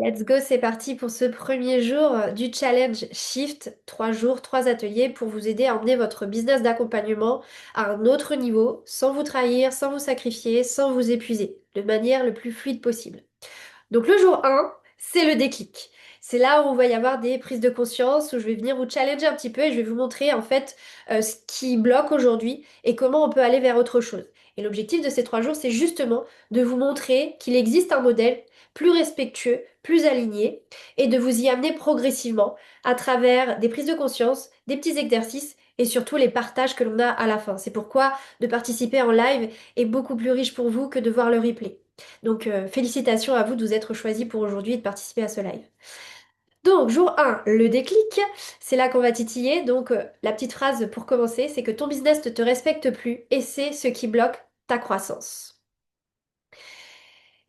Let's go, c'est parti pour ce premier jour du challenge Shift. 3 jours, 3 ateliers pour vous aider à emmener votre business d'accompagnement à un autre niveau, sans vous trahir, sans vous sacrifier, sans vous épuiser, de manière le plus fluide possible. Donc le jour 1, c'est le déclic. C'est là où on va y avoir des prises de conscience, où je vais venir vous challenger un petit peu et je vais vous montrer en fait ce qui bloque aujourd'hui et comment on peut aller vers autre chose. Et l'objectif de ces 3 jours, c'est justement de vous montrer qu'il existe un modèle plus respectueux, plus aligné, et de vous y amener progressivement à travers des prises de conscience, des petits exercices et surtout les partages que l'on a à la fin. C'est pourquoi de participer en live est beaucoup plus riche pour vous que de voir le replay. Donc, félicitations à vous de vous être choisi pour aujourd'hui et de participer à ce live. Donc, jour 1, le déclic, c'est là qu'on va titiller. Donc, la petite phrase pour commencer, c'est que ton business ne te respecte plus et c'est ce qui bloque ta croissance.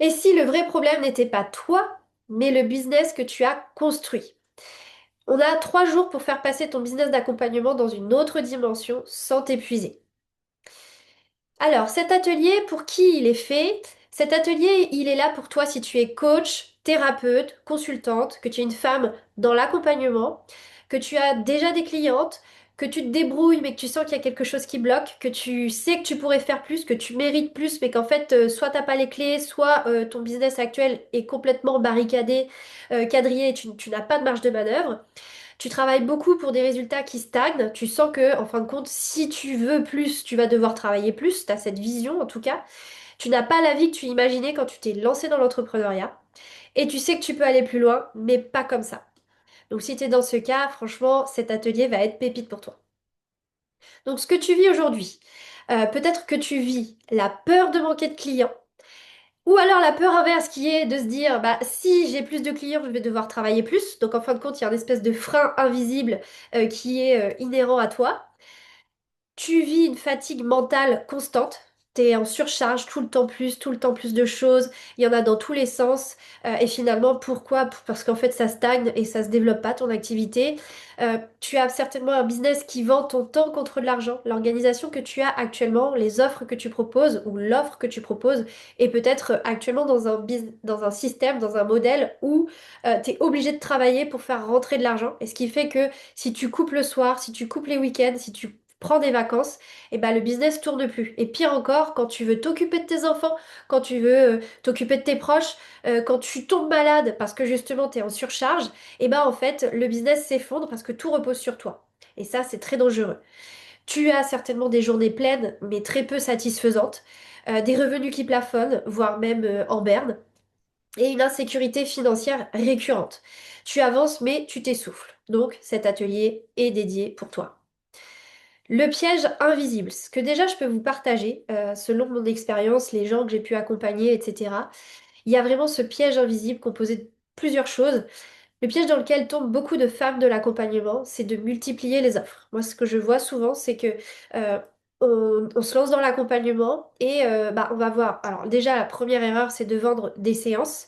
Et si le vrai problème n'était pas toi, mais le business que tu as construit? On a 3 jours pour faire passer ton business d'accompagnement dans une autre dimension sans t'épuiser. Alors, cet atelier, pour qui il est fait? Cet atelier, il est là pour toi si tu es coach, thérapeute, consultante, que tu es une femme dans l'accompagnement, que tu as déjà des clientes, que tu te débrouilles mais que tu sens qu'il y a quelque chose qui bloque, que tu sais que tu pourrais faire plus, que tu mérites plus, mais qu'en fait, soit t'as pas les clés, soit ton business actuel est complètement barricadé, quadrillé, et tu n'as pas de marge de manœuvre. Tu travailles beaucoup pour des résultats qui stagnent. Tu sens que, en fin de compte, si tu veux plus, tu vas devoir travailler plus. Tu as cette vision, en tout cas. Tu n'as pas la vie que tu imaginais quand tu t'es lancé dans l'entrepreneuriat. Et tu sais que tu peux aller plus loin, mais pas comme ça. Donc, si tu es dans ce cas, franchement, cet atelier va être pépite pour toi. Donc, ce que tu vis aujourd'hui, peut-être que tu vis la peur de manquer de clients. Ou alors la peur inverse qui est de se dire, bah si j'ai plus de clients, je vais devoir travailler plus. Donc en fin de compte, il y a une espèce de frein invisible qui est inhérent à toi. Tu vis une fatigue mentale constante. Tu es en surcharge tout le temps plus de choses. Il y en a dans tous les sens. Et finalement, pourquoi? Parce qu'en fait, ça stagne et ça se développe pas, ton activité. Tu as certainement un business qui vend ton temps contre de l'argent. L'organisation que tu as actuellement, les offres que tu proposes ou l'offre que tu proposes est peut-être actuellement dans un système, dans un modèle où tu es obligé de travailler pour faire rentrer de l'argent. Et ce qui fait que si tu coupes le soir, si tu coupes les week-ends, si tu prends des vacances, et ben le business tourne plus. Et pire encore, quand tu veux t'occuper de tes enfants, quand tu veux t'occuper de tes proches, quand tu tombes malade parce que justement tu es en surcharge, et ben en fait le business s'effondre parce que tout repose sur toi. Et ça, c'est très dangereux. Tu as certainement des journées pleines, mais très peu satisfaisantes, des revenus qui plafonnent, voire même en berne, et une insécurité financière récurrente. Tu avances, mais tu t'essouffles. Donc cet atelier est dédié pour toi. Le piège invisible, ce que déjà je peux vous partager, selon mon expérience, les gens que j'ai pu accompagner, etc. Il y a vraiment ce piège invisible composé de plusieurs choses. Le piège dans lequel tombent beaucoup de femmes de l'accompagnement, c'est de multiplier les offres. Moi, ce que je vois souvent, c'est que euh, on se lance dans l'accompagnement et bah, on va voir. Alors déjà, la première erreur, c'est de vendre des séances.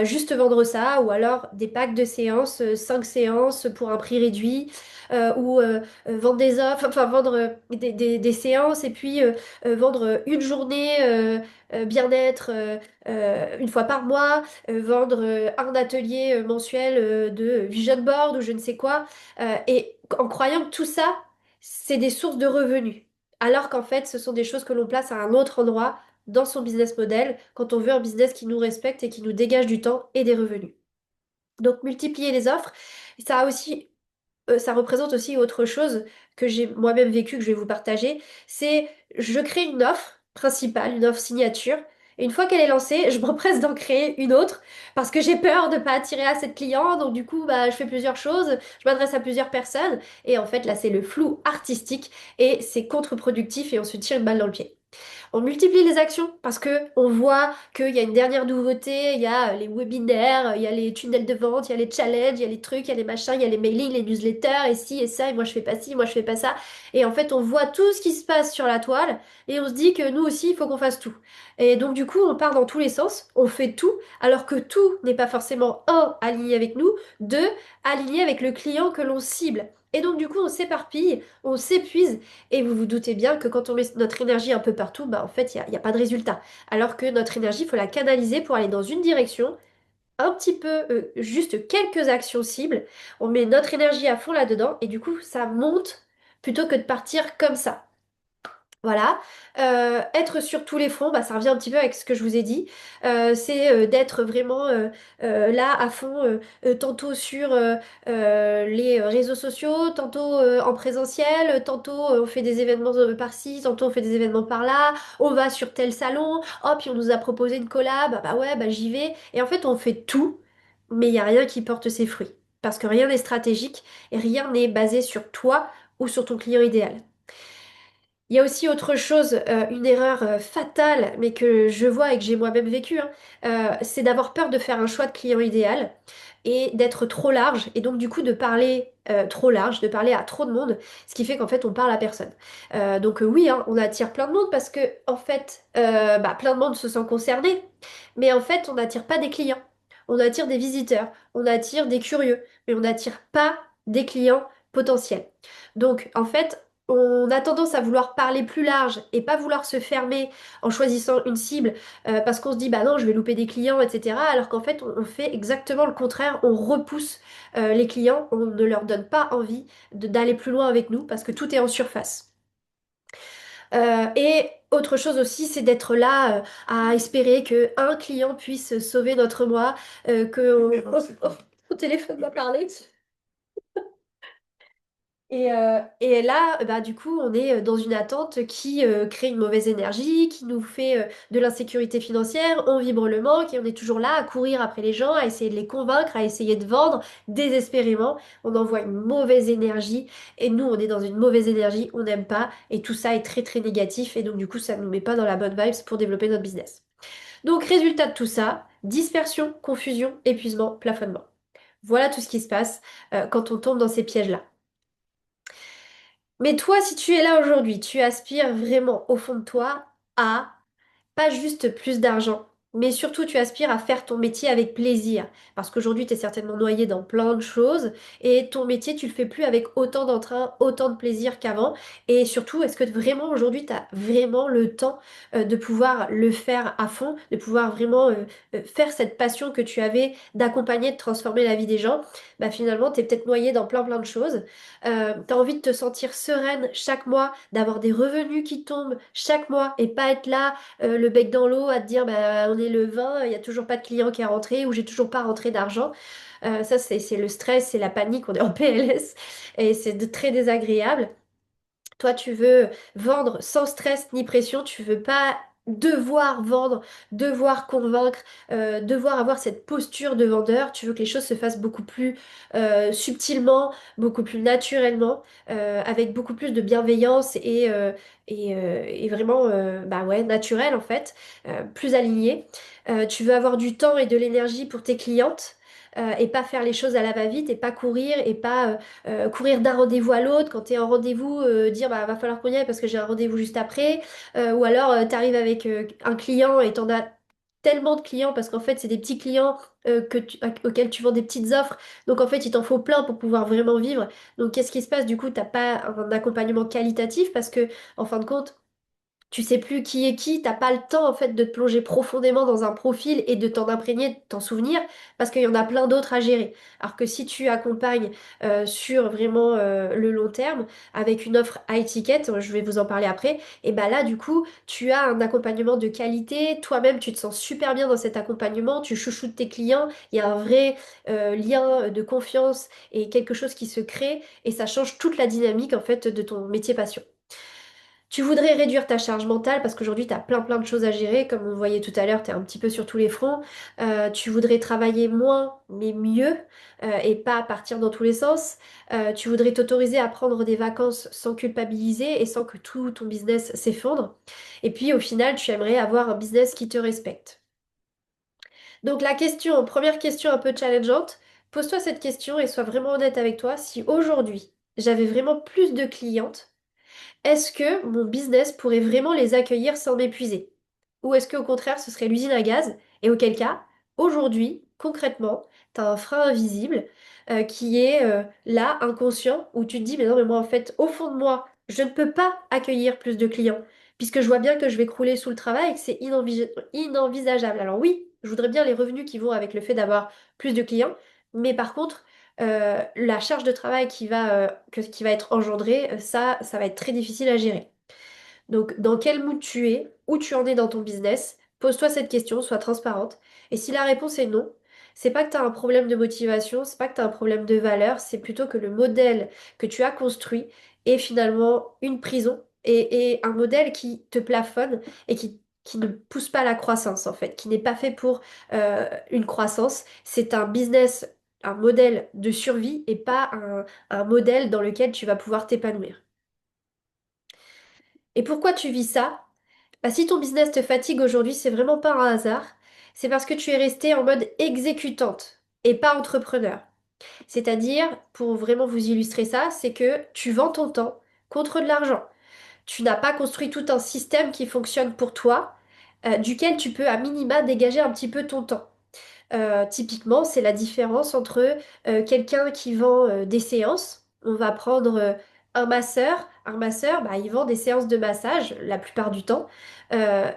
Juste vendre ça, ou alors des packs de séances, 5 séances pour un prix réduit, ou vendre des offres, enfin vendre des séances et puis vendre une journée bien-être une fois par mois, vendre un atelier mensuel de vision board ou je ne sais quoi, et en croyant que tout ça, c'est des sources de revenus. Alors qu'en fait, ce sont des choses que l'on place à un autre endroit dans son business model quand on veut un business qui nous respecte et qui nous dégage du temps et des revenus. Donc, multiplier les offres, ça a aussi ça représente aussi autre chose que j'ai moi-même vécu, que je vais vous partager. C'est je crée une offre principale, une offre signature. Et une fois qu'elle est lancée, je m'empresse d'en créer une autre parce que j'ai peur de ne pas attirer assez de clients. Donc du coup, bah, je fais plusieurs choses, je m'adresse à plusieurs personnes. Et en fait, là, c'est le flou artistique et c'est contre-productif et on se tire une balle dans le pied. On multiplie les actions parce que on voit qu'il y a une dernière nouveauté, il y a les webinaires, il y a les tunnels de vente, il y a les challenges, il y a les trucs, il y a les machins, il y a les mailings, les newsletters, et ci et ça, et moi je fais pas ci, moi je fais pas ça. Et en fait, on voit tout ce qui se passe sur la toile et on se dit que nous aussi, il faut qu'on fasse tout. Et donc du coup, on part dans tous les sens, on fait tout, alors que tout n'est pas forcément, un, aligné avec nous, deux, aligné avec le client que l'on cible. Et donc du coup, on s'éparpille, on s'épuise et vous vous doutez bien que quand on met notre énergie un peu partout, bah en fait, il y a pas de résultat. Alors que notre énergie, il faut la canaliser pour aller dans une direction un petit peu, juste quelques actions cibles, on met notre énergie à fond là-dedans et du coup ça monte plutôt que de partir comme ça. Voilà. Être sur tous les fronts, bah, ça revient un petit peu avec ce que je vous ai dit. C'est d'être vraiment là à fond, tantôt sur les réseaux sociaux, tantôt en présentiel, tantôt on fait des événements par-ci, tantôt on fait des événements par-là, on va sur tel salon, hop, puis on nous a proposé une collab, bah ouais, bah j'y vais. Et en fait, on fait tout, mais il n'y a rien qui porte ses fruits. Parce que rien n'est stratégique et rien n'est basé sur toi ou sur ton client idéal. Il y a aussi autre chose, une erreur fatale, mais que je vois et que j'ai moi-même vécu, hein, c'est d'avoir peur de faire un choix de client idéal et d'être trop large, et donc du coup de parler trop large, de parler à trop de monde, ce qui fait qu'en fait on parle à personne. Donc oui, hein, on attire plein de monde parce que en fait, bah, plein de monde se sent concerné, mais en fait on n'attire pas des clients, on attire des visiteurs, on attire des curieux, mais on n'attire pas des clients potentiels. Donc en fait, on a tendance à vouloir parler plus large et pas vouloir se fermer en choisissant une cible parce qu'on se dit bah non, je vais louper des clients, etc. Alors qu'en fait, on fait exactement le contraire. On repousse les clients, on ne leur donne pas envie d'aller plus loin avec nous parce que tout est en surface. Et autre chose aussi, c'est d'être là à espérer que un client puisse sauver notre mois, que mon téléphone m'a parlé. Et là, bah, du coup, on est dans une attente qui crée une mauvaise énergie, qui nous fait de l'insécurité financière, on vibre le manque et on est toujours là à courir après les gens, à essayer de les convaincre, à essayer de vendre désespérément. On envoie une mauvaise énergie et nous, on est dans une mauvaise énergie, on n'aime pas et tout ça est très très négatif et donc du coup, ça ne nous met pas dans la bonne vibes pour développer notre business. Donc, résultat de tout ça, dispersion, confusion, épuisement, plafonnement. Voilà tout ce qui se passe quand on tombe dans ces pièges-là. Mais toi, si tu es là aujourd'hui, tu aspires vraiment au fond de toi à pas juste plus d'argent, mais surtout tu aspires à faire ton métier avec plaisir. Parce qu'aujourd'hui, tu es certainement noyé dans plein de choses et ton métier, tu le fais plus avec autant d'entrain, autant de plaisir qu'avant. Et surtout, est-ce que vraiment aujourd'hui, tu as vraiment le temps de pouvoir le faire à fond, de pouvoir vraiment faire cette passion que tu avais d'accompagner, de transformer la vie des gens? Bah finalement, tu es peut-être noyé dans plein plein de choses. Tu as envie de te sentir sereine chaque mois, d'avoir des revenus qui tombent chaque mois et pas être là le bec dans l'eau à te dire bah, on est le 20, il n'y a toujours pas de client qui est rentré ou j'ai toujours pas rentré d'argent. Ça, c'est le stress, c'est la panique, on est en PLS et c'est très désagréable. Toi, tu veux vendre sans stress ni pression, tu veux pas devoir vendre, devoir convaincre, devoir avoir cette posture de vendeur. Tu veux que les choses se fassent beaucoup plus subtilement, beaucoup plus naturellement, avec beaucoup plus de bienveillance et vraiment bah ouais, naturel en fait, plus aligné. Tu veux avoir du temps et de l'énergie pour tes clientes. Et pas faire les choses à la va-vite et pas courir et pas courir d'un rendez-vous à l'autre, quand tu es en rendez-vous, dire bah va falloir qu'on y aille parce que j'ai un rendez-vous juste après, ou alors tu arrives avec un client et t'en as tellement de clients parce qu'en fait c'est des petits clients auxquels tu vends des petites offres, donc en fait il t'en faut plein pour pouvoir vraiment vivre. Donc qu'est-ce qui se passe? Du coup, t'as pas un accompagnement qualitatif parce que en fin de compte, tu sais plus qui est qui, t'as pas le temps en fait de te plonger profondément dans un profil et de t'en imprégner, de t'en souvenir, parce qu'il y en a plein d'autres à gérer. Alors que si tu accompagnes sur vraiment le long terme, avec une offre high ticket, je vais vous en parler après, et bah là du coup, tu as un accompagnement de qualité, toi-même tu te sens super bien dans cet accompagnement, tu chouchoutes tes clients, il y a un vrai lien de confiance et quelque chose qui se crée, et ça change toute la dynamique en fait de ton métier passion. Tu voudrais réduire ta charge mentale parce qu'aujourd'hui, tu as plein plein de choses à gérer. Comme on voyait tout à l'heure, tu es un petit peu sur tous les fronts. Tu voudrais travailler moins mais mieux et pas partir dans tous les sens. Tu voudrais t'autoriser à prendre des vacances sans culpabiliser et sans que tout ton business s'effondre. Et puis au final, tu aimerais avoir un business qui te respecte. Donc la question, première question un peu challengeante, pose-toi cette question et sois vraiment honnête avec toi. Si aujourd'hui, j'avais vraiment plus de clientes, est-ce que mon business pourrait vraiment les accueillir sans m'épuiser? Ou est-ce qu'au contraire, ce serait l'usine à gaz? Et auquel cas, aujourd'hui, concrètement, tu as un frein invisible qui est là, inconscient, où tu te dis, mais non, mais moi, en fait, au fond de moi, je ne peux pas accueillir plus de clients, puisque je vois bien que je vais crouler sous le travail et que c'est inenvisageable. Alors oui, Je voudrais bien les revenus qui vont avec le fait d'avoir plus de clients, mais par contre, la charge de travail qui va être engendrée, ça va être très difficile à gérer. Donc, dans quel mood tu es, où tu en es dans ton business, pose-toi cette question, sois transparente. Et si la réponse est non, c'est pas que tu as un problème de motivation, c'est pas que tu as un problème de valeur, c'est plutôt que le modèle que tu as construit est finalement une prison et un modèle qui te plafonne et qui ne pousse pas la croissance en fait, qui n'est pas fait pour une croissance. C'est un business, un modèle de survie et pas un modèle dans lequel tu vas pouvoir t'épanouir. Et pourquoi tu vis ça? Bah, si ton business te fatigue aujourd'hui, c'est vraiment pas un hasard. C'est parce que tu es resté en mode exécutante et pas entrepreneur. C'est-à-dire, pour vraiment vous illustrer ça, c'est que tu vends ton temps contre de l'argent. Tu n'as pas construit tout un système qui fonctionne pour toi, duquel tu peux à minima dégager un petit peu ton temps. Typiquement, c'est la différence entre quelqu'un qui vend des séances. On va prendre un masseur. Un masseur, bah, il vend des séances de massage la plupart du temps. Euh,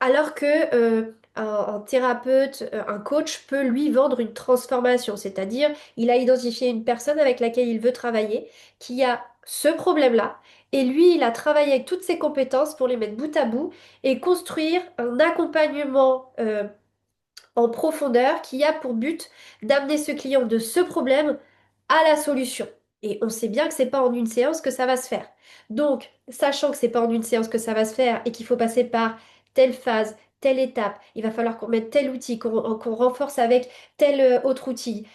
alors que un thérapeute, un coach peut lui vendre une transformation, c'est-à-dire il a identifié une personne avec laquelle il veut travailler, qui a ce problème-là, et lui, il a travaillé avec toutes ses compétences pour les mettre bout à bout et construire un accompagnement en profondeur qui a pour but d'amener ce client de ce problème à la solution. Et on sait bien que c'est pas en une séance que ça va se faire. Donc, sachant que c'est pas en une séance que ça va se faire et qu'il faut passer par telle phase, telle étape, il va falloir qu'on mette tel outil, qu'on renforce avec tel autre outil,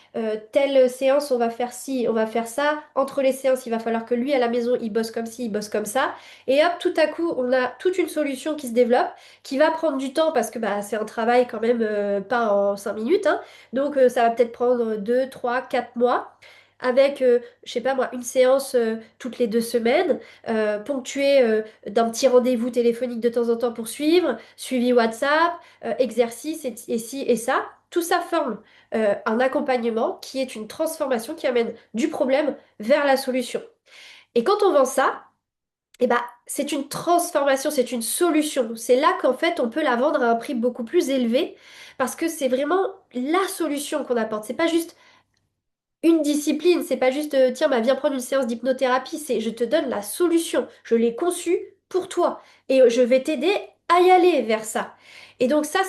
telle séance, on va faire ci, on va faire ça. Entre les séances, il va falloir que lui, à la maison, il bosse comme ci, il bosse comme ça. Et hop, tout à coup, on a toute une solution qui se développe qui va prendre du temps parce que bah, c'est un travail quand même pas en 5 minutes, hein. Donc ça va peut-être prendre 2, 3, 4 mois avec, je sais pas moi, une séance toutes les 2 semaines, ponctuée d'un petit rendez-vous téléphonique de temps en temps pour suivre, suivi WhatsApp, exercice et ci et ça. Tout ça forme un accompagnement qui est une transformation qui amène du problème vers la solution. Et quand on vend ça, eh ben, c'est une transformation, c'est une solution. C'est là qu'en fait, on peut la vendre à un prix beaucoup plus élevé parce que c'est vraiment la solution qu'on apporte. C'est pas juste une discipline, c'est pas juste tiens, bah, viens prendre une séance d'hypnothérapie, c'est je te donne la solution. Je l'ai conçue pour toi et je vais t'aider à y aller vers ça. Et donc ça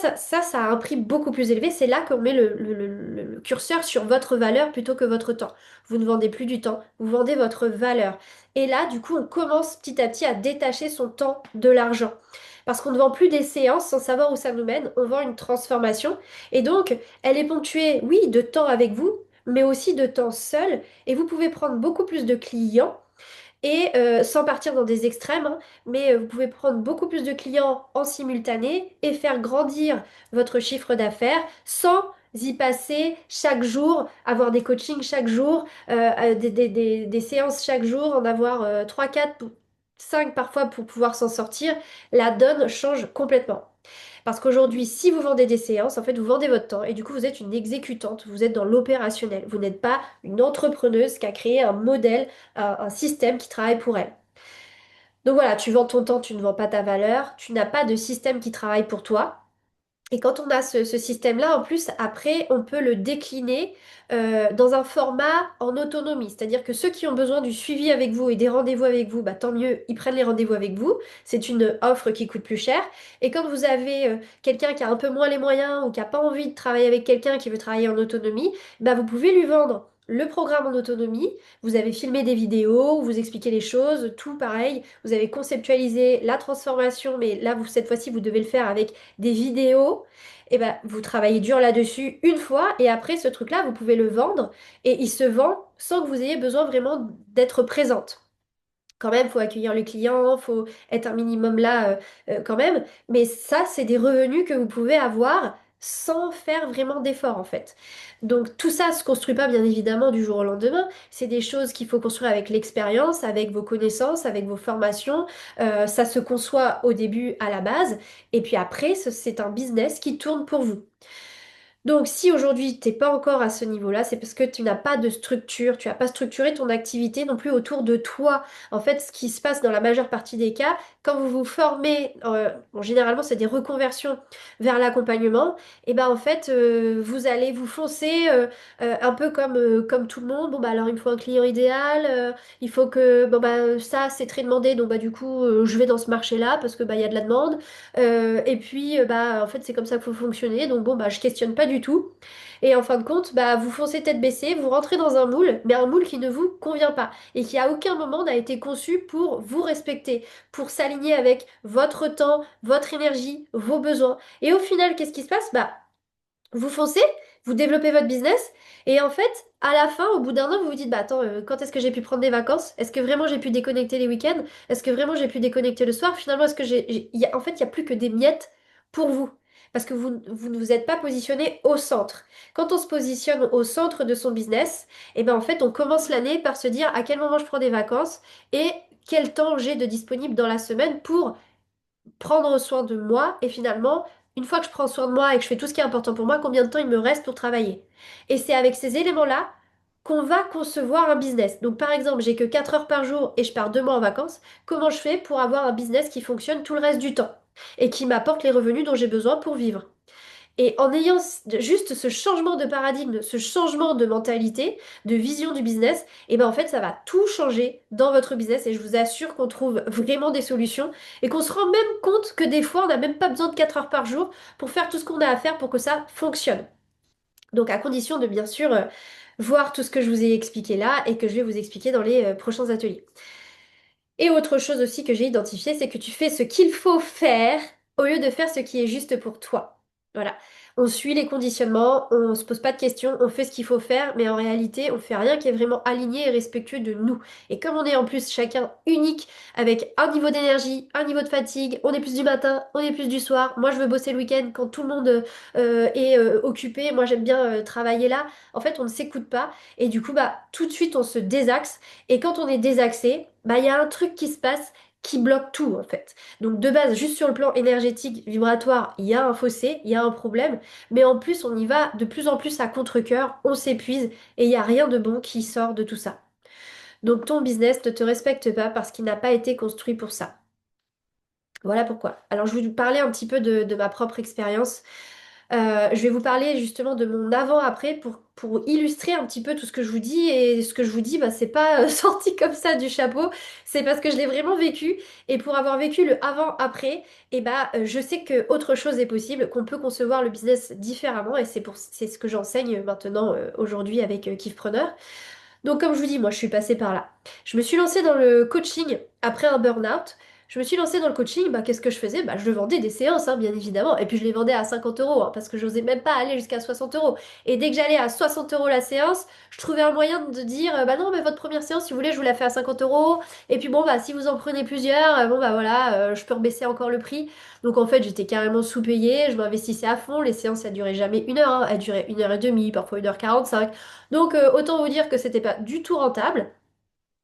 a un prix beaucoup plus élevé. C'est là qu'on met le curseur sur votre valeur plutôt que votre temps. Vous ne vendez plus du temps, vous vendez votre valeur. Et là, du coup, on commence petit à petit à détacher son temps de l'argent. Parce qu'on ne vend plus des séances sans savoir où ça nous mène, on vend une transformation. Et donc, elle est ponctuée, oui, de temps avec vous, mais aussi de temps seul. Et vous pouvez prendre beaucoup plus de clients et sans partir dans des extrêmes, hein, mais vous pouvez prendre beaucoup plus de clients en simultané et faire grandir votre chiffre d'affaires sans y passer chaque jour, avoir des coachings chaque jour, des séances chaque jour, en avoir 3, 4, 5 parfois pour pouvoir s'en sortir. La donne change complètement. Parce qu'aujourd'hui, si vous vendez des séances, en fait, vous vendez votre temps et du coup, vous êtes une exécutante, vous êtes dans l'opérationnel. Vous n'êtes pas une entrepreneuse qui a créé un modèle, un système qui travaille pour elle. Donc voilà, tu vends ton temps, tu ne vends pas ta valeur, tu n'as pas de système qui travaille pour toi. Et quand on a ce système-là, en plus, après, on peut le décliner dans un format en autonomie. C'est-à-dire que ceux qui ont besoin du suivi avec vous et des rendez-vous avec vous, bah, tant mieux, ils prennent les rendez-vous avec vous. C'est une offre qui coûte plus cher. Et quand vous avez quelqu'un qui a un peu moins les moyens ou qui n'a pas envie de travailler avec quelqu'un qui veut travailler en autonomie, bah, vous pouvez lui vendre le programme en autonomie. Vous avez filmé des vidéos, où vous expliquez les choses, tout pareil. Vous avez conceptualisé la transformation, mais là, vous, cette fois-ci, vous devez le faire avec des vidéos, et ben vous travaillez dur là-dessus une fois et après ce truc-là, vous pouvez le vendre et il se vend sans que vous ayez besoin vraiment d'être présente. Quand même, faut accueillir le client, faut être un minimum là quand même. Mais ça, c'est des revenus que vous pouvez avoir sans faire vraiment d'efforts en fait. Donc tout ça se construit pas bien évidemment du jour au lendemain. C'est des choses qu'il faut construire avec l'expérience, avec vos connaissances, avec vos formations. Ça se conçoit au début à la base et puis après, c'est un business qui tourne pour vous. Donc, si aujourd'hui t'es pas encore à ce niveau-là, c'est parce que tu n'as pas de structure, tu n'as pas structuré ton activité non plus autour de toi. En fait, ce qui se passe dans la majeure partie des cas, quand vous vous formez, bon, généralement c'est des reconversions vers l'accompagnement, et ben en fait vous allez vous foncer un peu comme tout le monde. Bon bah alors il me faut un client idéal, il faut que bon bah ça c'est très demandé, donc bah du coup je vais dans ce marché-là parce que bah il y a de la demande. Et puis, bah, en fait, c'est comme ça qu'il faut fonctionner. Donc, bon, bah, je questionne pas du tout. Et en fin de compte, bah, vous foncez tête baissée, vous rentrez dans un moule, mais un moule qui ne vous convient pas et qui à aucun moment n'a été conçu pour vous respecter, pour s'aligner avec votre temps, votre énergie, vos besoins. Et au final, qu'est-ce qui se passe? Bah, vous foncez, vous développez votre business, et en fait, à la fin, au bout d'un an, vous vous dites, bah attends, quand est-ce que j'ai pu prendre des vacances? Est-ce que vraiment j'ai pu déconnecter les week-ends? Est-ce que vraiment j'ai pu déconnecter le soir? Finalement, est-ce que en fait, il n'y a plus que des miettes pour vous. Parce que vous ne vous êtes pas positionné au centre. Quand on se positionne au centre de son business, et ben en fait, on commence l'année par se dire à quel moment je prends des vacances et quel temps j'ai de disponible dans la semaine pour prendre soin de moi et finalement, une fois que je prends soin de moi et que je fais tout ce qui est important pour moi, combien de temps il me reste pour travailler. Et c'est avec ces éléments-là qu'on va concevoir un business. Donc par exemple, j'ai que 4 heures par jour et je pars 2 mois en vacances. Comment je fais pour avoir un business qui fonctionne tout le reste du temps et qui m'apporte les revenus dont j'ai besoin pour vivre? Et en ayant juste ce changement de paradigme, ce changement de mentalité, de vision du business, et ben en fait ça va tout changer dans votre business et je vous assure qu'on trouve vraiment des solutions et qu'on se rend même compte que des fois on n'a même pas besoin de 4 heures par jour pour faire tout ce qu'on a à faire pour que ça fonctionne. Donc à condition de bien sûr voir tout ce que je vous ai expliqué là et que je vais vous expliquer dans les prochains ateliers. Et autre chose aussi que j'ai identifié, c'est que tu fais ce qu'il faut faire au lieu de faire ce qui est juste pour toi. Voilà. On suit les conditionnements, on se pose pas de questions, on fait ce qu'il faut faire, mais en réalité, on fait rien qui est vraiment aligné et respectueux de nous. Et comme on est en plus chacun unique, avec un niveau d'énergie, un niveau de fatigue, on est plus du matin, on est plus du soir. Moi, je veux bosser le week-end quand tout le monde est occupé. Moi, j'aime bien travailler là. En fait, on ne s'écoute pas. Et du coup, bah, tout de suite, on se désaxe. Et quand on est désaxé, bah, il y a un truc qui se passe qui bloque tout en fait. Donc de base, juste sur le plan énergétique, vibratoire, il y a un fossé, il y a un problème, mais en plus on y va de plus en plus à contre-cœur, on s'épuise et il n'y a rien de bon qui sort de tout ça. Donc ton business ne te respecte pas parce qu'il n'a pas été construit pour ça. Voilà pourquoi. Alors je vais vous parler un petit peu de ma propre expérience. Je vais vous parler justement de mon avant-après pour illustrer un petit peu tout ce que je vous dis. Et ce que je vous dis, bah, c'est pas sorti comme ça du chapeau, c'est parce que je l'ai vraiment vécu. Et pour avoir vécu le avant-après, et bah, je sais que autre chose est possible, qu'on peut concevoir le business différemment. Et c'est ce que j'enseigne maintenant aujourd'hui avec Kifpreneur. Donc comme je vous dis, moi je suis passée par là. Je me suis lancée dans le coaching après un burn-out. Je me suis lancée dans le coaching, bah, qu'est-ce que je faisais? Bah, je vendais des séances, hein, bien évidemment. Et puis je les vendais à 50 euros, hein, parce que j'osais même pas aller jusqu'à 60 euros. Et dès que j'allais à 60 euros la séance, je trouvais un moyen de dire, bah non, mais votre première séance, si vous voulez, je vous la fais à 50 euros. Et puis bon, bah si vous en prenez plusieurs, bon bah voilà, je peux rebaisser encore le prix. Donc en fait, j'étais carrément sous-payée, je m'investissais à fond. Les séances, ça durait jamais 1 heure, hein, elles duraient 1 heure et demie, parfois 1 h 45. Donc autant vous dire que c'était pas du tout rentable.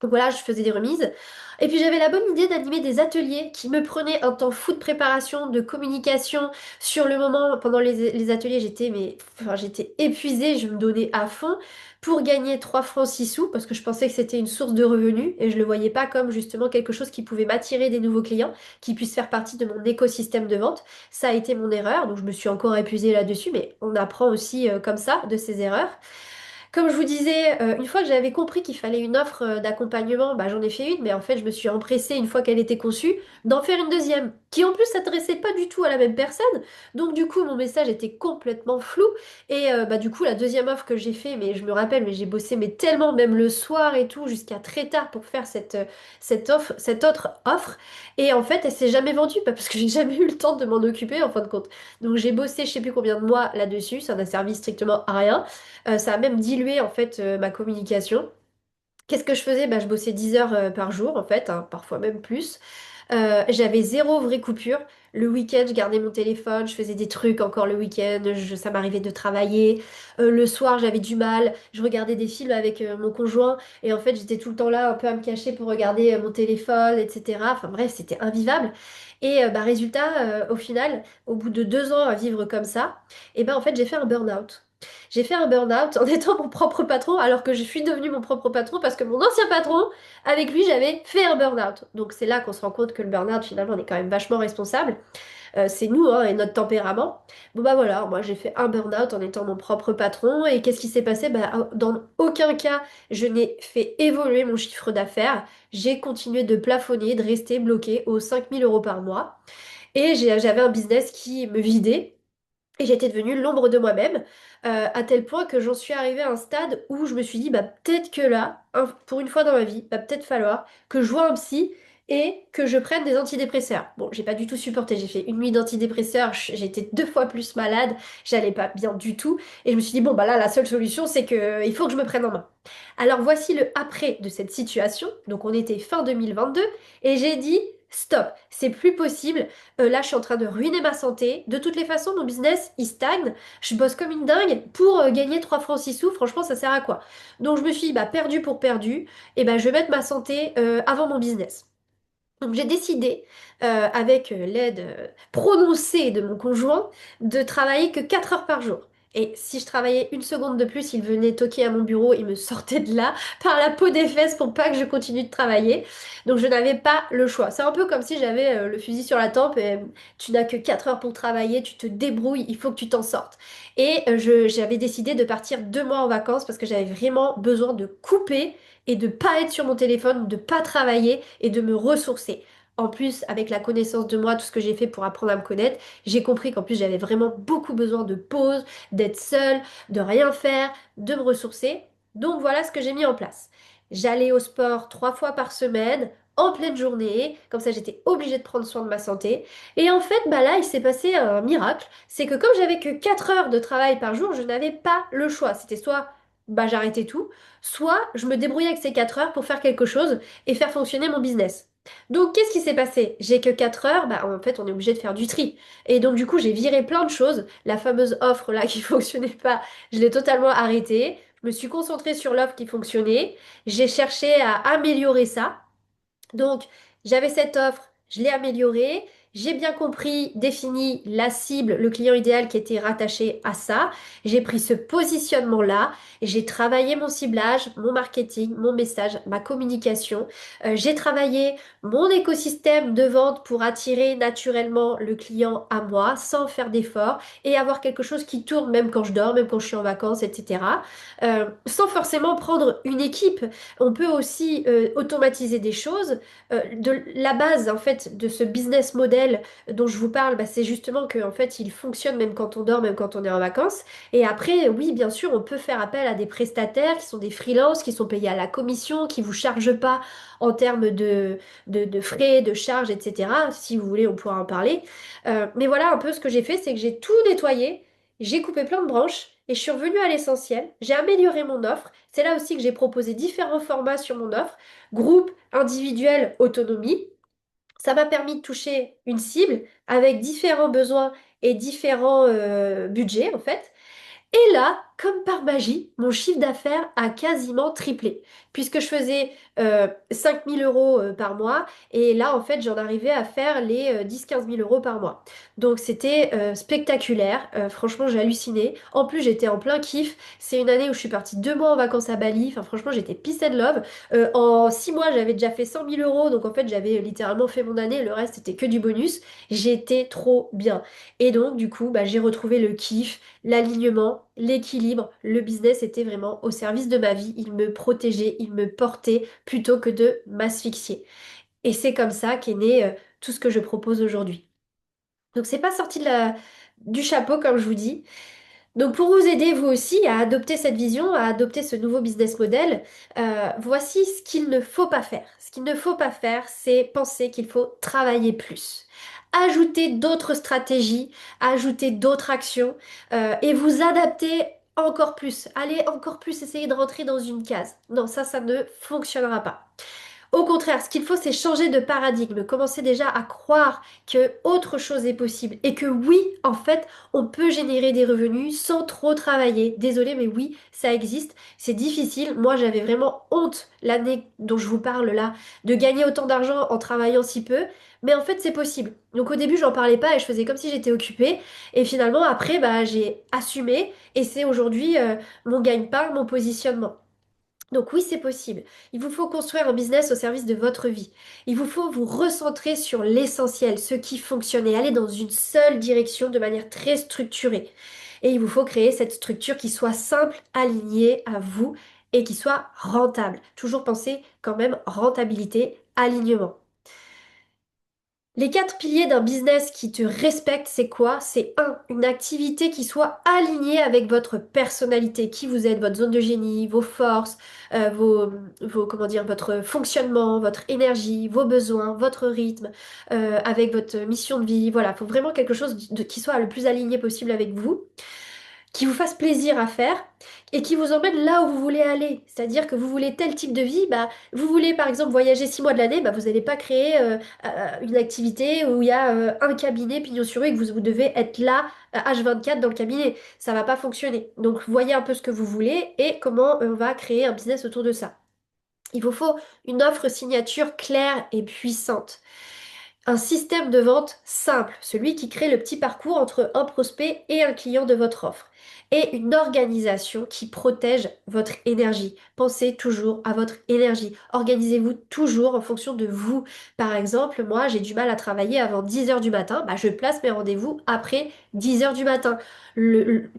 Donc voilà, je faisais des remises. Et puis j'avais la bonne idée d'animer des ateliers qui me prenaient un temps fou de préparation, de communication. Sur le moment, pendant les ateliers, j'étais épuisée, je me donnais à fond pour gagner 3 francs 6 sous parce que je pensais que c'était une source de revenus et je le voyais pas comme justement quelque chose qui pouvait m'attirer des nouveaux clients, qui puisse faire partie de mon écosystème de vente. Ça a été mon erreur, donc je me suis encore épuisée là-dessus, mais on apprend aussi comme ça de ses erreurs. Comme je vous disais, une fois que j'avais compris qu'il fallait une offre d'accompagnement, bah, j'en ai fait une, mais en fait, je me suis empressée, une fois qu'elle était conçue, d'en faire une deuxième, qui en plus s'adressait pas du tout à la même personne. Donc, du coup, mon message était complètement flou. Et bah, du coup, la deuxième offre que j'ai fait, mais je me rappelle, mais j'ai bossé mais tellement, même le soir et tout, jusqu'à très tard pour faire cette autre offre. Et en fait, elle s'est jamais vendue, pas parce que j'ai jamais eu le temps de m'en occuper, en fin de compte. Donc, j'ai bossé je sais plus combien de mois là-dessus, ça n'a servi strictement à rien. Ça a même dilué en fait ma communication. Qu'est-ce que je faisais? Bah, je bossais 10 heures par jour en fait, hein, parfois même plus. J'avais zéro vraie coupure. Le week-end, je gardais mon téléphone, je faisais des trucs encore le week-end, ça m'arrivait de travailler. Le soir, j'avais du mal, je regardais des films avec mon conjoint et en fait, j'étais tout le temps là un peu à me cacher pour regarder mon téléphone, etc. Enfin bref, c'était invivable. Et résultat, au final, au bout de 2 ans à vivre comme ça, et ben en fait, j'ai fait un burn-out. J'ai fait un burn-out en étant mon propre patron alors que je suis devenue mon propre patron parce que mon ancien patron, avec lui, j'avais fait un burn-out. Donc c'est là qu'on se rend compte que le burn-out, finalement, on est quand même vachement responsable. C'est nous, hein, et notre tempérament. Bon bah voilà, moi j'ai fait un burn-out en étant mon propre patron. Et qu'est-ce qui s'est passé? Bah, dans aucun cas, je n'ai fait évoluer mon chiffre d'affaires. J'ai continué de plafonner, de rester bloqué aux 5 000 € par mois. Et j'avais un business qui me vidait. Et j'étais devenue l'ombre de moi-même, à tel point que j'en suis arrivée à un stade où je me suis dit, bah peut-être que là, pour une fois dans ma vie, va peut-être falloir que je voie un psy et que je prenne des antidépresseurs. Bon, j'ai pas du tout supporté, j'ai fait une nuit d'antidépresseurs, j'étais 2 fois plus malade, j'allais pas bien du tout, et je me suis dit, bon bah là, la seule solution, c'est que il faut que je me prenne en main. Alors voici le après de cette situation, donc on était fin 2022, et j'ai dit, stop, c'est plus possible. Là, je suis en train de ruiner ma santé. De toutes les façons, mon business, il stagne. Je bosse comme une dingue pour gagner 3 francs 6 sous. Franchement, ça sert à quoi? Donc, je me suis dit, bah, perdu pour perdu. Et bah, je vais mettre ma santé avant mon business. Donc j'ai décidé, avec l'aide prononcée de mon conjoint, de travailler que 4 heures par jour. Et si je travaillais une seconde de plus, il venait toquer à mon bureau, il me sortait de là par la peau des fesses pour pas que je continue de travailler. Donc je n'avais pas le choix. C'est un peu comme si j'avais le fusil sur la tempe et tu n'as que 4 heures pour travailler, tu te débrouilles, il faut que tu t'en sortes. Et j'avais décidé de partir 2 mois en vacances parce que j'avais vraiment besoin de couper et de pas être sur mon téléphone, de pas travailler et de me ressourcer. En plus, avec la connaissance de moi, tout ce que j'ai fait pour apprendre à me connaître, j'ai compris qu'en plus j'avais vraiment beaucoup besoin de pause, d'être seule, de rien faire, de me ressourcer. Donc voilà ce que j'ai mis en place. J'allais au sport 3 fois par semaine, en pleine journée, comme ça j'étais obligée de prendre soin de ma santé. Et en fait, bah là, il s'est passé un miracle, c'est que comme j'avais que 4 heures de travail par jour, je n'avais pas le choix. C'était soit bah j'arrêtais tout, soit je me débrouillais avec ces 4 heures pour faire quelque chose et faire fonctionner mon business. Donc, qu'est-ce qui s'est passé? J'ai que 4 heures, bah en fait, on est obligé de faire du tri. Et donc, du coup, j'ai viré plein de choses. La fameuse offre là qui fonctionnait pas, je l'ai totalement arrêtée. Je me suis concentrée sur l'offre qui fonctionnait. J'ai cherché à améliorer ça. Donc, j'avais cette offre, je l'ai améliorée, j'ai bien compris, défini la cible, le client idéal qui était rattaché à ça. J'ai pris ce positionnement-là, j'ai travaillé mon ciblage, mon marketing, mon message, ma communication. J'ai travaillé mon écosystème de vente pour attirer naturellement le client à moi sans faire d'effort et avoir quelque chose qui tourne même quand je dors, même quand je suis en vacances, etc. Sans forcément prendre une équipe. On peut aussi automatiser des choses. De la base en fait de ce business model dont je vous parle, bah, c'est justement que en fait il fonctionne même quand on dort, même quand on est en vacances. Et après, oui, bien sûr, on peut faire appel à des prestataires qui sont des freelances, qui sont payés à la commission, qui vous chargent pas en termes de frais, de charges, etc. Si vous voulez, on pourra en parler. Mais voilà un peu ce que j'ai fait, c'est que j'ai tout nettoyé, j'ai coupé plein de branches. Et je suis revenue à l'essentiel, j'ai amélioré mon offre. C'est là aussi que j'ai proposé différents formats sur mon offre, groupe, individuel, autonomie. Ça m'a permis de toucher une cible avec différents besoins et différents budgets en fait. Et là, comme par magie, mon chiffre d'affaires a quasiment triplé, puisque je faisais 5 000 € par mois, et là, en fait, j'en arrivais à faire les 10 000 à 15 000 € par mois. Donc, c'était spectaculaire. Franchement, j'ai halluciné. En plus, j'étais en plein kiff. C'est une année où je suis partie 2 mois en vacances à Bali. Enfin, franchement, j'étais peace and love. En 6 mois, j'avais déjà fait 100 000 €. Donc, en fait, j'avais littéralement fait mon année. Le reste, c'était que du bonus. J'étais trop bien. Et donc, du coup, bah, j'ai retrouvé le kiff, l'alignement, l'équilibre, le business était vraiment au service de ma vie. Il me protégeait, il me portait plutôt que de m'asphyxier. Et c'est comme ça qu'est né tout ce que je propose aujourd'hui. Donc c'est pas sorti du chapeau comme je vous dis. Donc pour vous aider vous aussi à adopter cette vision, à adopter ce nouveau business model, voici ce qu'il ne faut pas faire. Ce qu'il ne faut pas faire, c'est penser qu'il faut travailler plus. Ajouter d'autres stratégies, ajouter d'autres actions et vous adapter encore plus. Allez encore plus essayer de rentrer dans une case. Non, ça ne fonctionnera pas. Au contraire, ce qu'il faut, c'est changer de paradigme, commencer déjà à croire que autre chose est possible et que oui, en fait, on peut générer des revenus sans trop travailler. Désolée, mais oui, ça existe. C'est difficile. Moi, j'avais vraiment honte l'année dont je vous parle là, de gagner autant d'argent en travaillant si peu. Mais en fait, c'est possible. Donc au début, j'en parlais pas et je faisais comme si j'étais occupée. Et finalement, après, bah, j'ai assumé et c'est aujourd'hui mon gagne-pain, mon positionnement. Donc oui, c'est possible. Il vous faut construire un business au service de votre vie. Il vous faut vous recentrer sur l'essentiel, ce qui fonctionne et aller dans une seule direction de manière très structurée. Et il vous faut créer cette structure qui soit simple, alignée à vous et qui soit rentable. Toujours penser quand même rentabilité, alignement. Les quatre piliers d'un business qui te respecte, c'est quoi? C'est un, une activité qui soit alignée avec votre personnalité, qui vous êtes, votre zone de génie, vos forces, comment dire, votre fonctionnement, votre énergie, vos besoins, votre rythme, avec votre mission de vie. Voilà, il faut vraiment quelque chose qui soit le plus aligné possible avec vous, qui vous fasse plaisir à faire et qui vous emmène là où vous voulez aller. C'est-à-dire que vous voulez tel type de vie, bah, vous voulez par exemple voyager 6 mois de l'année, bah, vous n'allez pas créer une activité où il y a un cabinet pignon sur rue et que vous devez être là H24 dans le cabinet. Ça va pas fonctionner. Donc voyez un peu ce que vous voulez et comment on va créer un business autour de ça. Il vous faut une offre signature claire et puissante. Un système de vente simple, celui qui crée le petit parcours entre un prospect et un client de votre offre. Et une organisation qui protège votre énergie. Pensez toujours à votre énergie. Organisez-vous toujours en fonction de vous. Par exemple, moi, j'ai du mal à travailler avant 10 heures du matin. Bah, je place mes rendez-vous après 10 heures du matin.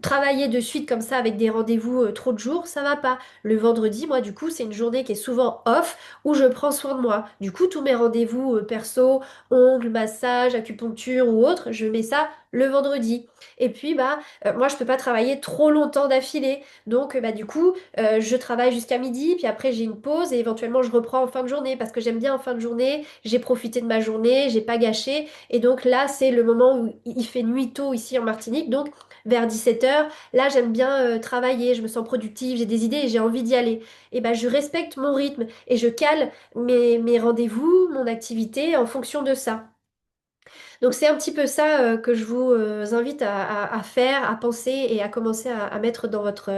Travailler de suite comme ça avec des rendez-vous trop de jours, ça va pas. Le vendredi, moi, du coup, c'est une journée qui est souvent off où je prends soin de moi. Du coup, tous mes rendez-vous perso, ongles, massage, acupuncture ou autre, je mets ça le vendredi. Et puis bah moi je peux pas travailler trop longtemps d'affilée. Donc bah du coup, je travaille jusqu'à midi, puis après j'ai une pause et éventuellement je reprends en fin de journée parce que j'aime bien en fin de journée, j'ai profité de ma journée, j'ai pas gâché et donc là c'est le moment où il fait nuit tôt ici en Martinique. Donc vers 17 heures, là j'aime bien travailler, je me sens productive, j'ai des idées et j'ai envie d'y aller. Et bah je respecte mon rythme et je cale mes rendez-vous, mon activité en fonction de ça. Donc c'est un petit peu ça que je vous invite à faire, à penser et à commencer à mettre dans votre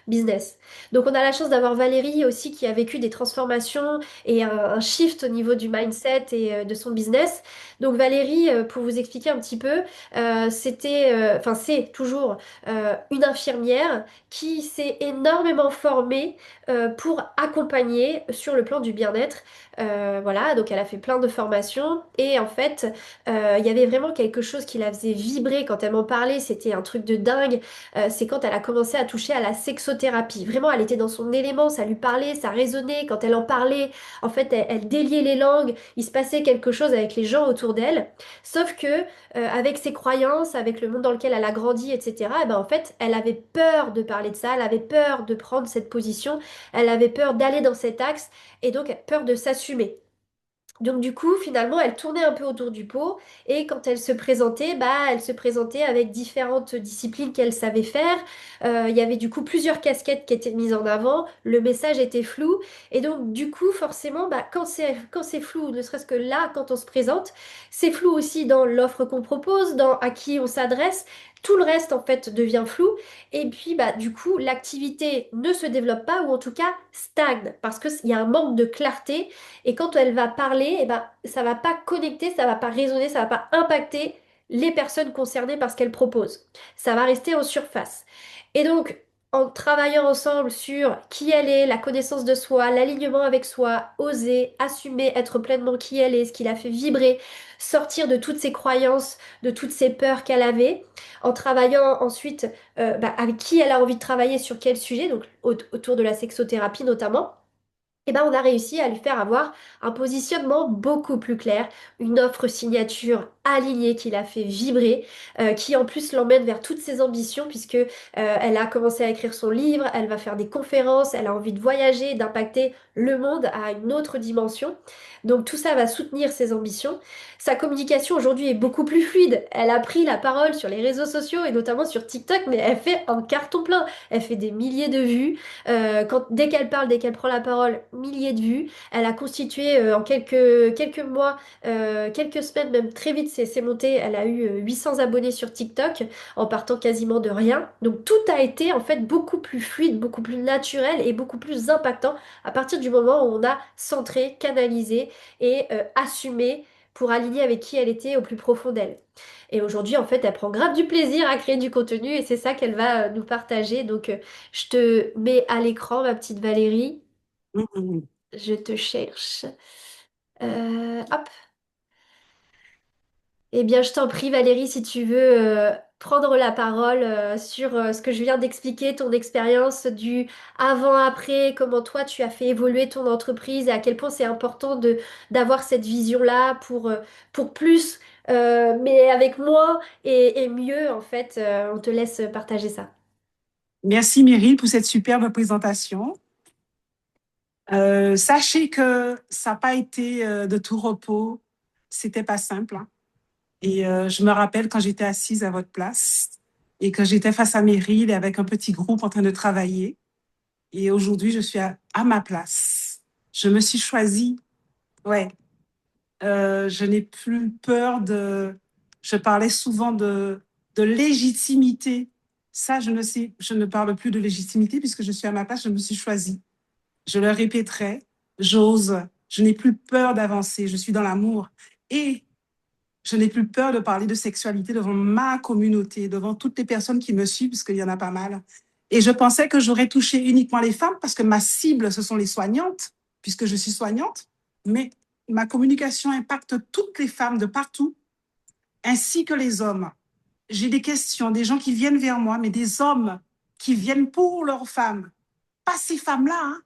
business. Donc on a la chance d'avoir Valérie aussi qui a vécu des transformations et un shift au niveau du mindset et de son business. Donc Valérie, pour vous expliquer un petit peu, enfin c'est toujours une infirmière qui s'est énormément formée pour accompagner sur le plan du bien-être. Voilà, donc elle a fait plein de formations et en fait il y avait vraiment quelque chose qui la faisait vibrer quand elle m'en parlait, c'était un truc de dingue. C'est quand elle a commencé à toucher à la sexothérapie. Vraiment, elle était dans son élément, ça lui parlait, ça résonnait. Quand elle en parlait, en fait, elle déliait les langues, il se passait quelque chose avec les gens autour d'elle. Sauf que, avec ses croyances, avec le monde dans lequel elle a grandi, etc., eh ben, en fait, elle avait peur de parler de ça, elle avait peur de prendre cette position, elle avait peur d'aller dans cet axe et donc peur de s'assumer. Donc du coup, finalement, elle tournait un peu autour du pot et quand elle se présentait, bah, elle se présentait avec différentes disciplines qu'elle savait faire. Il y avait du coup plusieurs casquettes qui étaient mises en avant, le message était flou et donc du coup, forcément, bah, quand c'est flou, ne serait-ce que là, quand on se présente, c'est flou aussi dans l'offre qu'on propose, dans à qui on s'adresse. Tout le reste, en fait, devient flou. Et puis, bah, du coup, l'activité ne se développe pas ou en tout cas stagne parce qu'il y a un manque de clarté et quand elle va parler, eh ben, ça va pas connecter, ça va pas résonner, ça va pas impacter les personnes concernées par ce qu'elle propose. Ça va rester en surface. Et donc, en travaillant ensemble sur qui elle est, la connaissance de soi, l'alignement avec soi, oser, assumer, être pleinement qui elle est, ce qui la fait vibrer, sortir de toutes ses croyances, de toutes ses peurs qu'elle avait, en travaillant ensuite bah, avec qui elle a envie de travailler, sur quel sujet, donc autour de la sexothérapie notamment eh ben, on a réussi à lui faire avoir un positionnement beaucoup plus clair, une offre signature aligné, qui la fait vibrer, qui en plus l'emmène vers toutes ses ambitions, puisque elle a commencé à écrire son livre, elle va faire des conférences, elle a envie de voyager, d'impacter le monde à une autre dimension. Donc tout ça va soutenir ses ambitions. Sa communication aujourd'hui est beaucoup plus fluide. Elle a pris la parole sur les réseaux sociaux et notamment sur TikTok, mais elle fait un carton plein. Elle fait des milliers de vues. Dès qu'elle parle, dès qu'elle prend la parole, milliers de vues. Elle a constitué en quelques mois, quelques semaines, même très vite, c'est monté. Elle a eu 800 abonnés sur TikTok en partant quasiment de rien. Donc tout a été en fait beaucoup plus fluide, beaucoup plus naturel et beaucoup plus impactant à partir du moment où on a centré, canalisé et assumé pour aligner avec qui elle était au plus profond d'elle. Et aujourd'hui, en fait, elle prend grave du plaisir à créer du contenu et c'est ça qu'elle va nous partager. Donc, je te mets à l'écran, ma petite Valérie. Mhm. Je te cherche. Hop. Eh bien, je t'en prie, Valérie, si tu veux prendre la parole sur ce que je viens d'expliquer, ton expérience du avant-après, comment toi tu as fait évoluer ton entreprise et à quel point c'est important de d'avoir cette vision-là pour plus, mais avec moins et mieux, en fait. On te laisse partager ça. Merci Meryl pour cette superbe présentation. Sachez que ça n'a pas été de tout repos. C'était pas simple, hein. Et je me rappelle quand j'étais assise à votre place et que j'étais face à Meryl et avec un petit groupe en train de travailler. Et aujourd'hui, je suis à ma place. Je me suis choisie. Ouais. Je n'ai plus peur de. Je parlais souvent de légitimité. Ça, je ne sais, je ne parle plus de légitimité puisque je suis à ma place, je me suis choisie. Je le répéterai, j'ose, je n'ai plus peur d'avancer, je suis dans l'amour. Et je n'ai plus peur de parler de sexualité devant ma communauté, devant toutes les personnes qui me suivent, puisqu'il y en a pas mal. Et je pensais que j'aurais touché uniquement les femmes parce que ma cible, ce sont les soignantes, puisque je suis soignante. Mais ma communication impacte toutes les femmes de partout, ainsi que les hommes. J'ai des questions, des gens qui viennent vers moi, mais des hommes qui viennent pour leurs femmes. Pas ces femmes-là, hein.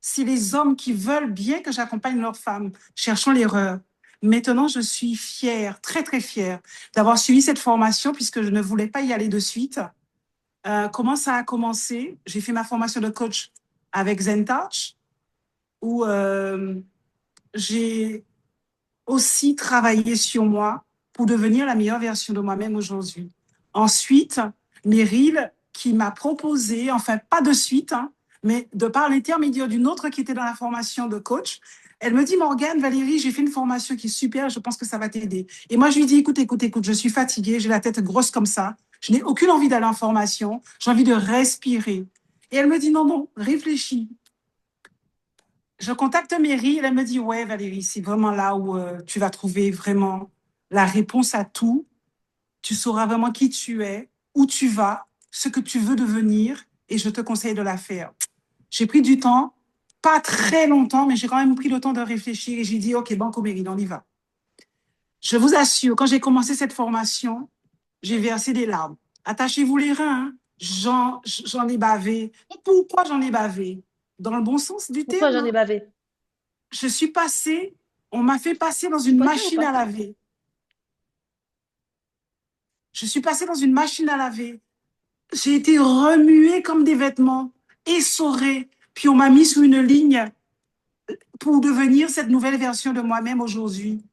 C'est les hommes qui veulent bien que j'accompagne leurs femmes. Cherchons l'erreur. Maintenant, je suis fière, très, très fière d'avoir suivi cette formation puisque je ne voulais pas y aller de suite. Comment ça a commencé? J'ai fait ma formation de coach avec ZenTouch où j'ai aussi travaillé sur moi pour devenir la meilleure version de moi-même aujourd'hui. Ensuite, Meryl qui m'a proposé, enfin pas de suite, hein, mais de par l'intermédiaire d'une autre qui était dans la formation de coach, elle me dit, Morgane, Valérie, j'ai fait une formation qui est super, je pense que ça va t'aider. Et moi, je lui dis, écoute, écoute, écoute, je suis fatiguée, j'ai la tête grosse comme ça, je n'ai aucune envie d'aller en formation, j'ai envie de respirer. Et elle me dit, non, non, réfléchis. Je contacte Mary, elle me dit, ouais, Valérie, c'est vraiment là où tu vas trouver vraiment la réponse à tout. Tu sauras vraiment qui tu es, où tu vas, ce que tu veux devenir, et je te conseille de la faire. J'ai pris du temps, pas très longtemps, mais j'ai quand même pris le temps de réfléchir et j'ai dit, OK, Banco Mary, on y va. Je vous assure, quand j'ai commencé cette formation, j'ai versé des larmes. Attachez-vous les reins, hein. J'en ai bavé. Pourquoi j'en ai bavé? Dans le bon sens du Pourquoi terme, j'en hein. ai bavé? Je suis passée, on m'a fait passer dans Tu une peux dire ou machine à pas? laver. Je suis passée dans une machine à laver. J'ai été remuée comme des vêtements, essorée. Puis on m'a mis sur une ligne pour devenir cette nouvelle version de moi-même aujourd'hui.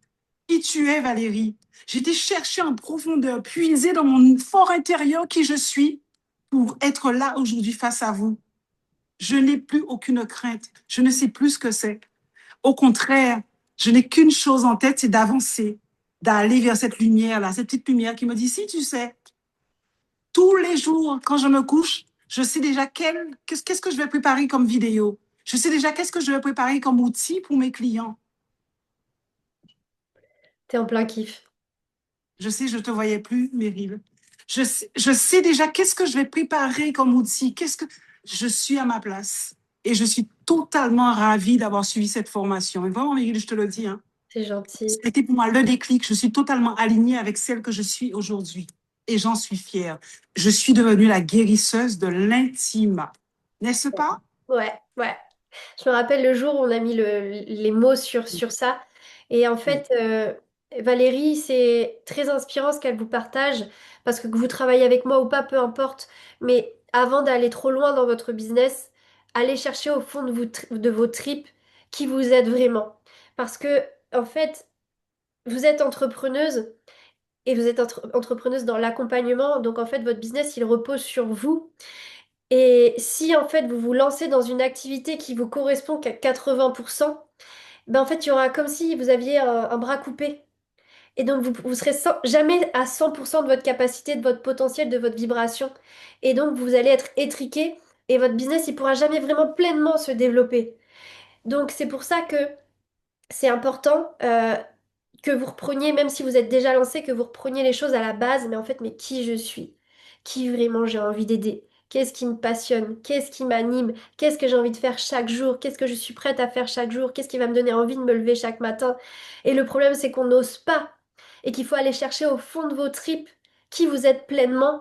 Qui tu es, Valérie? J'ai été chercher en profondeur, puiser dans mon fort intérieur qui je suis pour être là aujourd'hui face à vous. Je n'ai plus aucune crainte. Je ne sais plus ce que c'est. Au contraire, je n'ai qu'une chose en tête, c'est d'avancer, d'aller vers cette lumière-là, cette petite lumière qui me dit, si tu sais, tous les jours, quand je me couche, je sais déjà qu'est-ce que je vais préparer comme vidéo. Je sais déjà qu'est-ce que je vais préparer comme outil pour mes clients. T'es en plein kiff. Je sais, je ne te voyais plus, Meryl. Je sais déjà qu'est-ce que je vais préparer comme outil. Qu'est-ce que je suis à ma place. Et je suis totalement ravie d'avoir suivi cette formation. Et vraiment, Meryl, je te le dis, hein, C'est gentil. c'était pour moi le déclic. Je suis totalement alignée avec celle que je suis aujourd'hui. Et j'en suis fière. Je suis devenue la guérisseuse de l'intime. N'est-ce pas? Ouais, ouais. Je me rappelle le jour où on a mis les mots sur ça. Et en Oui. fait, Valérie, c'est très inspirant ce qu'elle vous partage, parce que vous travaillez avec moi ou pas, peu importe. Mais avant d'aller trop loin dans votre business, allez chercher au fond de, de vos tripes qui vous aide vraiment. Parce que, en fait, vous êtes entrepreneuse et vous êtes entrepreneuse dans l'accompagnement. Donc, en fait, votre business, il repose sur vous. Et si, en fait, vous vous lancez dans une activité qui vous correspond qu'à 80%, ben, en fait, il y aura comme si vous aviez un bras coupé. Et donc, vous serez jamais à 100% de votre capacité, de votre potentiel, de votre vibration. Et donc, vous allez être étriqué et votre business, il pourra jamais vraiment pleinement se développer. Donc, c'est pour ça que c'est important que vous repreniez, même si vous êtes déjà lancé, que vous repreniez les choses à la base. Mais en fait, mais qui je suis? Qui vraiment j'ai envie d'aider? Qu'est-ce qui me passionne? Qu'est-ce qui m'anime? Qu'est-ce que j'ai envie de faire chaque jour? Qu'est-ce que je suis prête à faire chaque jour? Qu'est-ce qui va me donner envie de me lever chaque matin? Et le problème, c'est qu'on n'ose pas et qu'il faut aller chercher au fond de vos tripes qui vous êtes pleinement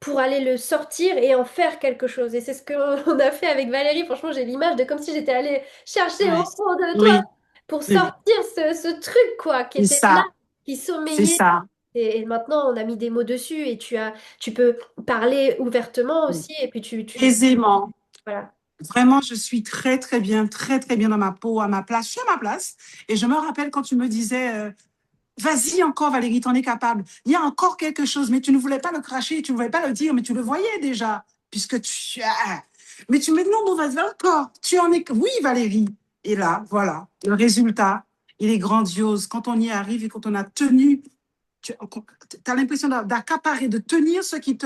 pour aller le sortir et en faire quelque chose. Et c'est ce qu'on a fait avec Valérie. Franchement, j'ai l'image de comme si j'étais allée chercher au Ouais. fond de toi Oui, pour oui, sortir ce truc, quoi, qui c'est était là, ça, qui c'est sommeillait. ça. Et maintenant, on a mis des mots dessus et tu peux parler ouvertement Oui. aussi. Et puis Aisément. voilà. Vraiment, je suis très, très bien dans ma peau, à ma place. Je suis à ma place. Et je me rappelle quand tu me disais, vas-y encore, Valérie, t'en es capable. Il y a encore quelque chose, mais tu ne voulais pas le cracher, tu ne voulais pas le dire, mais tu le voyais déjà, puisque tu as. Mais tu me dis, non, non, vas-y encore. Tu en es. Oui, Valérie. Et là, voilà, le résultat, il est grandiose. Quand on y arrive et quand on a tenu, tu as l'impression d'accaparer, de tenir ce qui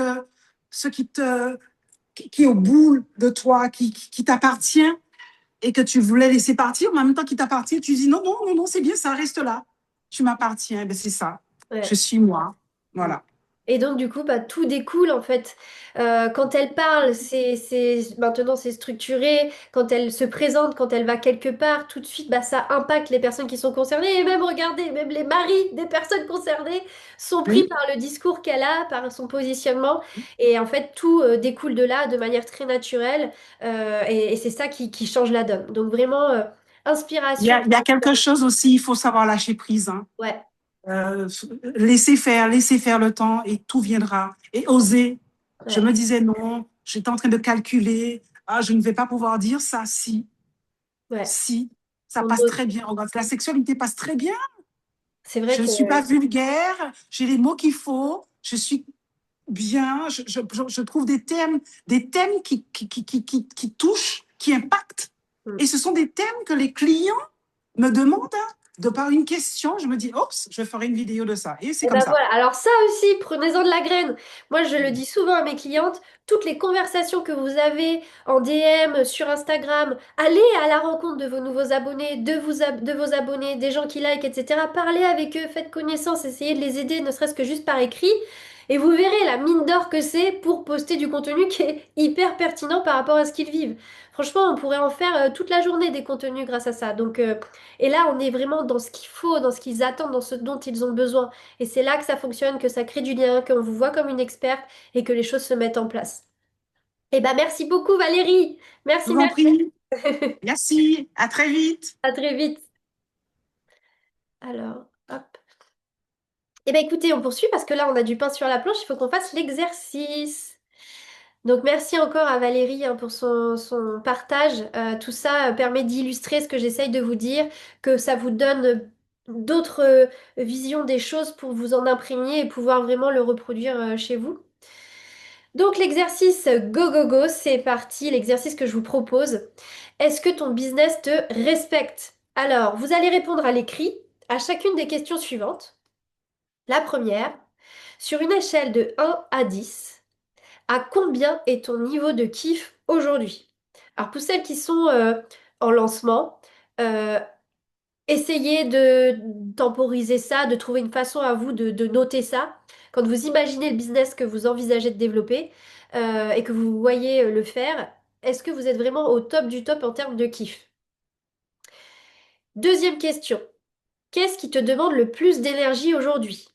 est au bout de toi, qui t'appartient et que tu voulais laisser partir, mais en même temps qui t'appartient, tu dis non, non, non, non, c'est bien, ça reste là. Tu m'appartiens, ben c'est ça. Je Ouais. suis moi. Voilà. Et donc, du coup, bah, tout découle en fait. Quand elle parle, maintenant c'est structuré. Quand elle se présente, quand elle va quelque part, tout de suite, bah, ça impacte les personnes qui sont concernées. Et même, regardez, même les maris des personnes concernées sont pris Oui. par le discours qu'elle a, par son positionnement. Et en fait, tout découle de là de manière très naturelle. Et c'est ça qui change la donne. Donc, vraiment, Il y inspiration. a, il y a quelque chose aussi, il faut savoir lâcher prise. Hein. Ouais, Euh, laisser faire le temps et tout viendra. Et oser. Je ouais, me disais non, j'étais en train de calculer. Ah, je ne vais pas pouvoir dire ça. Si, ouais. si, ça On passe ose. très bien. Regarde, la sexualité passe très bien. C'est vrai Je ne que suis pas vulgaire, j'ai les mots qu'il faut, je suis bien, je trouve des thèmes qui touchent, qui impactent. Et ce sont des thèmes que les clients me demandent de par une question. Je me dis, oups, je ferai une vidéo de ça. Et c'est et comme ben ça. voilà, alors ça aussi, prenez-en de la graine. Moi, je le dis souvent à mes clientes, toutes les conversations que vous avez en DM, sur Instagram, allez à la rencontre de vos nouveaux abonnés, de vos abonnés, des gens qui like, etc. Parlez avec eux, faites connaissance, essayez de les aider, ne serait-ce que juste par écrit. Et vous verrez la mine d'or que c'est pour poster du contenu qui est hyper pertinent par rapport à ce qu'ils vivent. Franchement, on pourrait en faire toute la journée des contenus grâce à ça. Donc, et là, on est vraiment dans ce qu'il faut, dans ce qu'ils attendent, dans ce dont ils ont besoin. Et c'est là que ça fonctionne, que ça crée du lien, qu'on vous voit comme une experte et que les choses se mettent en place. Eh ben, merci beaucoup Valérie. Je Merci, vous en merci. prie. Merci. À très vite. À très vite. Alors, hop. Eh ben, écoutez, on poursuit parce que là, on a du pain sur la planche. Il faut qu'on fasse l'exercice. Donc, merci encore à Valérie hein, pour son partage. Tout ça permet d'illustrer ce que j'essaye de vous dire, que ça vous donne d'autres visions des choses pour vous en imprégner et pouvoir vraiment le reproduire chez vous. Donc l'exercice go go go, c'est parti, l'exercice que je vous propose. Est-ce que ton business te respecte? Alors, vous allez répondre à l'écrit à chacune des questions suivantes. La première, sur une échelle de 1 à 10, à combien est ton niveau de kiff aujourd'hui? Alors pour celles qui sont en lancement, euh, essayez de temporiser ça, de trouver une façon à vous de noter ça. Quand vous imaginez le business que vous envisagez de développer et que vous voyez le faire, est-ce que vous êtes vraiment au top du top en termes de kiff? Deuxième question, qu'est-ce qui te demande le plus d'énergie aujourd'hui?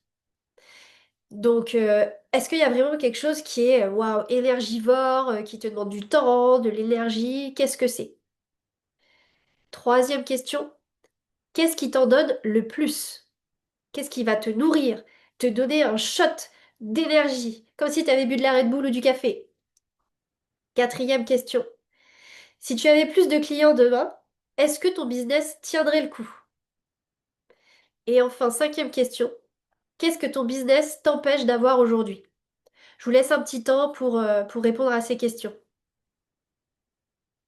Donc, est-ce qu'il y a vraiment quelque chose qui est waouh, énergivore, qui te demande du temps, de l'énergie? Qu'est-ce que c'est? Troisième question, qu'est-ce qui t'en donne le plus? Qu'est-ce qui va te nourrir, te donner un shot d'énergie, comme si tu avais bu de la Red Bull ou du café? Quatrième question. Si tu avais plus de clients demain, est-ce que ton business tiendrait le coup? Et enfin, cinquième question. Qu'est-ce que ton business t'empêche d'avoir aujourd'hui? Je vous laisse un petit temps pour répondre à ces questions.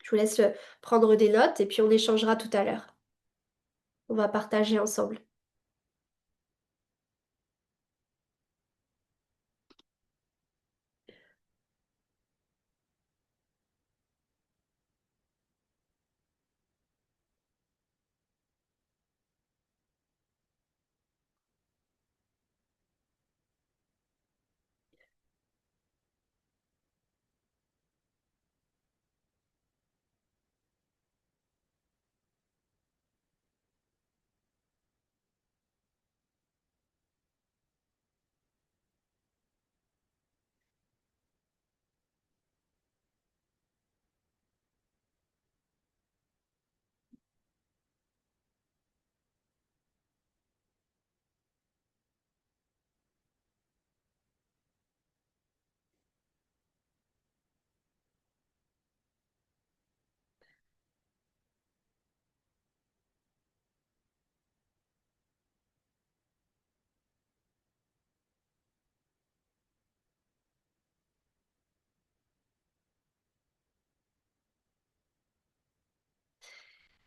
Je vous laisse prendre des notes et puis on échangera tout à l'heure. On va partager ensemble.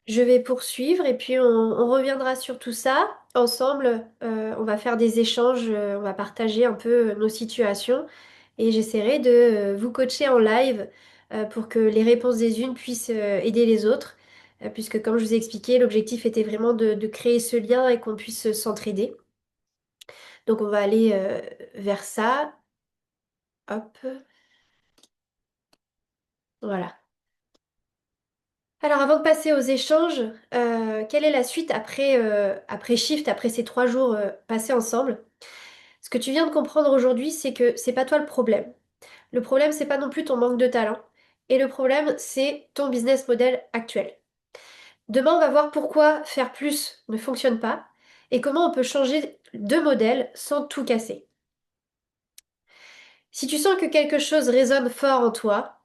Je vais poursuivre et puis on reviendra sur tout ça. Ensemble, on va faire des échanges, on va partager un peu nos situations et j'essaierai de vous coacher en live pour que les réponses des unes puissent aider les autres. Puisque comme je vous ai expliqué, l'objectif était vraiment de créer ce lien et qu'on puisse s'entraider. Donc on va aller vers ça. Hop, voilà. Alors avant de passer aux échanges, quelle est la suite après Shift, après ces 3 jours passés ensemble? Ce que tu viens de comprendre aujourd'hui, c'est que c'est pas toi le problème. Le problème, c'est pas non plus ton manque de talent. Et le problème, c'est ton business model actuel. Demain, on va voir pourquoi faire plus ne fonctionne pas et comment on peut changer de modèle sans tout casser. Si tu sens que quelque chose résonne fort en toi,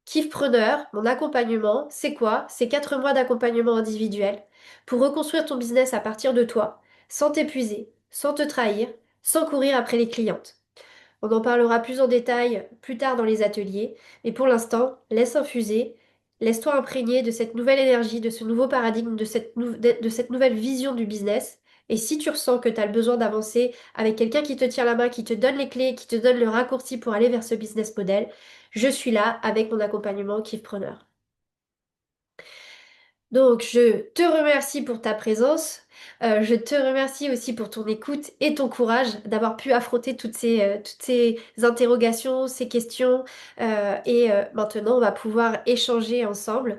Kiffpreneur, mon accompagnement, c'est quoi? C'est 4 mois d'accompagnement individuel pour reconstruire ton business à partir de toi, sans t'épuiser, sans te trahir, sans courir après les clientes. On en parlera plus en détail plus tard dans les ateliers, mais pour l'instant, laisse infuser, laisse-toi imprégner de cette nouvelle énergie, de ce nouveau paradigme, de cette nouvelle vision du business. Et si tu ressens que tu as le besoin d'avancer avec quelqu'un qui te tient la main, qui te donne les clés, qui te donne le raccourci pour aller vers ce business model, je suis là avec mon accompagnement Kiffpreneur. Donc, je te remercie pour ta présence. Je te remercie aussi pour ton écoute et ton courage d'avoir pu affronter toutes ces interrogations, ces questions. Et maintenant, on va pouvoir échanger ensemble.